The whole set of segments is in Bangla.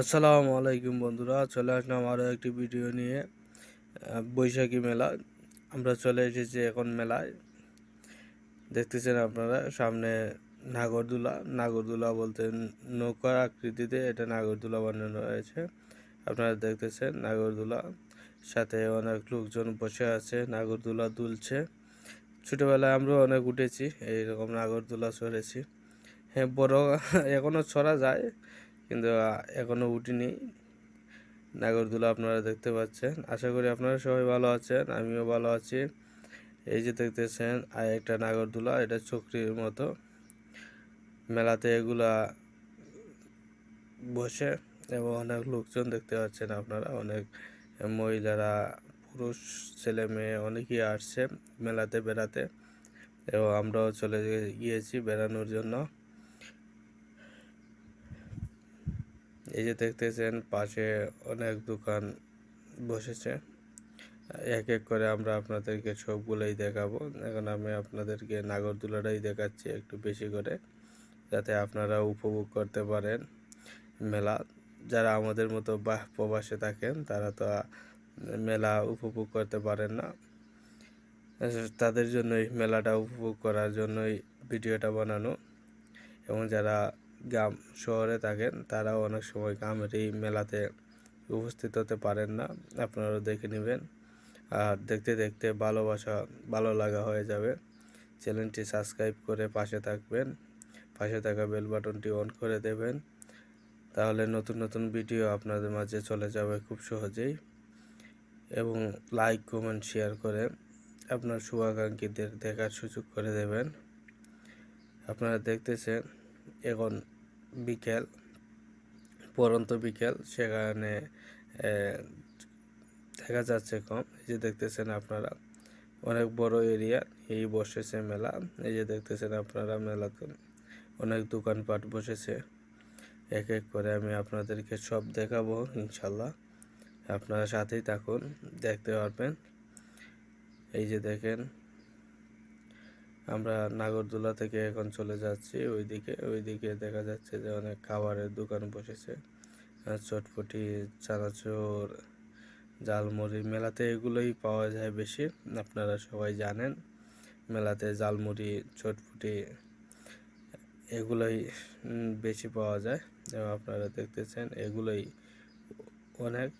আসসালামু আলাইকুম বন্ধুরা, চলে আসলাম আরও একটি ভিডিও নিয়ে। বৈশাখী মেলা আমরা চলে এসেছি এখন মেলায়। দেখতেছেন আপনারা সামনে নাগরদোলা বলতে নৌকার আকৃতিতে এটা নাগরদোলা বানানো হয়েছে। আপনারা দেখতেছেন নাগরদোলা, সাথে অনেক লোকজন বসে আছে, নাগরদোলা দুলছে। ছোটোবেলায় আমরাও অনেক উঠেছি, এইরকম নাগরদোলা চড়েছি। হ্যাঁ, বড় এখনও চড়া যায়, কিন্তু এখনও উঠিনি। নাগরদোলা আপনারা দেখতে পাচ্ছেন। আশা করি আপনারা সবাই ভালো আছেন, আমিও ভালো আছি। এই যে দেখতেছেন আর একটা নাগরদোলা, এটা চক্রির মতো। মেলাতে এগুলা বসে এবং অনেক লোকজন দেখতে পাচ্ছেন আপনারা, অনেক মহিলারা, পুরুষ, ছেলে মেয়ে অনেকেই আসছে মেলাতে বেড়াতে, এবং আমরাও চলে গিয়েছি বেড়ানোর জন্য। এই যে দেখতেছেন পাশে অনেক দোকান বসেছে। এক এক করে আমরা আপনাদেরকে সবগুলোই দেখাবো। এখন আমি আপনাদেরকে নাগরদোলাটাই দেখাচ্ছি একটু বেশি করে, যাতে আপনারা উপভোগ করতে পারেন মেলা। যারা আমাদের মতো প্রবাসে থাকেন তারা তো মেলা উপভোগ করতে পারেন না, তাদের জন্যই মেলাটা উপভোগ করার জন্যই ভিডিওটা বানানো। এবং যারা গ্রাম শহরে থাকেন তারাও অনেক সময় গ্রামের এই মেলাতে উপস্থিত হতে পারেন না, আপনারাও দেখে নেবেন। আর দেখতে দেখতে ভালো লাগা হয়ে যাবে। চ্যানেলটি সাবস্ক্রাইব করে পাশে থাকবেন, পাশে থাকা বেল বাটনটি অন করে দেবেন, তাহলে নতুন নতুন ভিডিও আপনাদের মাঝে চলে যাবে খুব সহজেই। এবং লাইক কমেন্ট শেয়ার করে আপনার শুভাকাঙ্ক্ষীদের দেখার সুযোগ করে দেবেন। আপনারা দেখতেছেন এখন বিকেল, পরন্ত বিকেল, সেখানে দেখা যাচ্ছে কম। এই যে দেখতেছেন আপনারা অনেক বড় এরিয়া এই বসেছে মেলা। এই যে দেখতেছেন আপনারা মেলাতে অনেক দোকানপাট বসেছে। এক এক করে আমি আপনাদেরকে সব দেখাবো ইনশাল্লাহ, আপনারা সাথেই থাকুন, দেখতে পারবেন। এই যে দেখেন আমরা নাগরদোলা থেকে এখন চলে যাচ্ছি ওইদিকে দেখা যাচ্ছে যে অনেক খাবারের দোকান বসেছে, চটপটি, চানাচুর, ঝালমুড়ি। মেলাতে এগুলোই পাওয়া যায় বেশি, আপনারা সবাই জানেন। মেলাতে ঝালমুড়ি, চটপটি এগুলোই বেশি পাওয়া যায়, এবং আপনারা দেখতেছেন এগুলোই অনেক।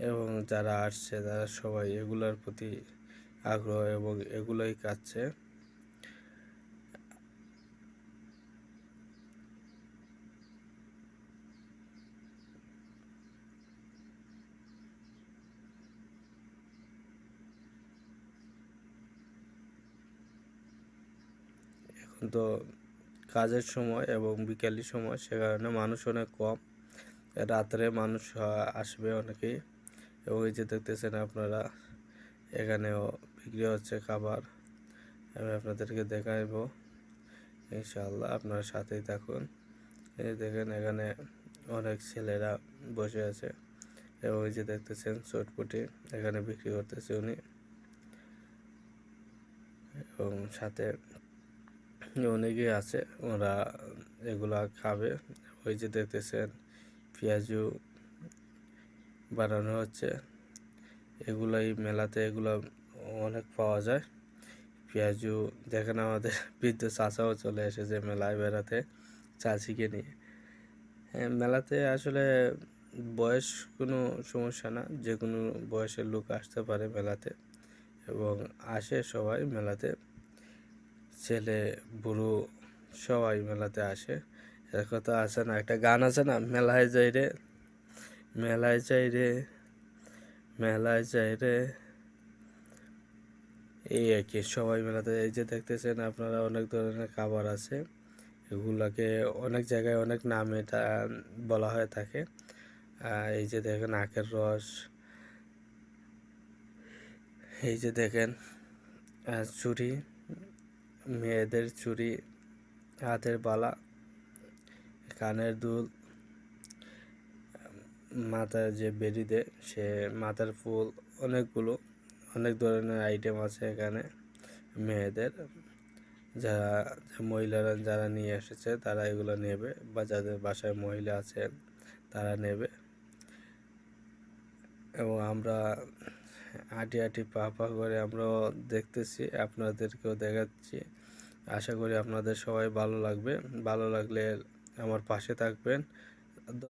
এবং যারা আসছে তারা সবাই এগুলোর প্রতি আগ্রহ এবং এগুলোই খাচ্ছে। এখন তো কাজের সময় এবং বিকালের সময়, সে কারণে মানুষ অনেক কম। রাত্রে মানুষ আসবে অনেকেই। এবং এই যে দেখতেছেন আপনারা এখানেও বিক্রি হচ্ছে খাবার, আমি আপনাদেরকে দেখাইব ইনশাআল্লাহ, আপনারা সাথেই থাকুন। এই দেখেন এখানে অনেক ছেলেরা বসে আছে, এবং এই যে দেখতেছেন চটপটি এখানে বিক্রি করতেছে উনি, এবং সাথে অনেকেই আছে, ওরা এগুলা খাবে। ওই যে দেখতেছেন পেঁয়াজু বানানো হচ্ছে, এগুলাই মেলাতে এগুলো অনেক পাওয়া যায়। পেঁয়াজু দেখেন আমাদের বৃদ্ধ চাচাও চলে এসেছে মেলায় বেড়াতে চাচিকে নিয়ে। হ্যাঁ, মেলাতে আসলে বয়স কোনো সমস্যা না, যে কোনো বয়সের লোক আসতে পারে মেলাতে, এবং আসে সবাই মেলাতে, ছেলে বুড়ো সবাই মেলাতে আসে। এর কথা আছে না, একটা গান আছে না, মেলায় যাই রে, মেলায় যাই রে, মেলায় যাই রে, এই আর কি। সবাই মেলাতে, এই যে দেখতেছেন আপনারা অনেক ধরনের খাবার আছে, এগুলাকে অনেক জায়গায় অনেক নামে এটা বলা হয়ে থাকে। এই যে দেখেন আখের রস, এই যে দেখেন চুড়ি, মেয়েদের চুড়ি, হাতের বালা, কানের দুল, মাথায় যে বেরি দেয় সে মাথার ফুল, অনেক ধরনের আইটেম আছে এখানে মেয়েদের। যারা মহিলারা যারা নিয়ে এসেছে তারা এগুলো নেবে, বা যাদের বাসায় মহিলা আছেন তারা নেবে। এবং আমরা হাঁটি হাঁটি পা পা করে আমরাও দেখতেছি, আপনাদেরকেও দেখাচ্ছি। আশা করি আপনাদের সবাই ভালো লাগবে। ভালো লাগলে আমার পাশে থাকবেন।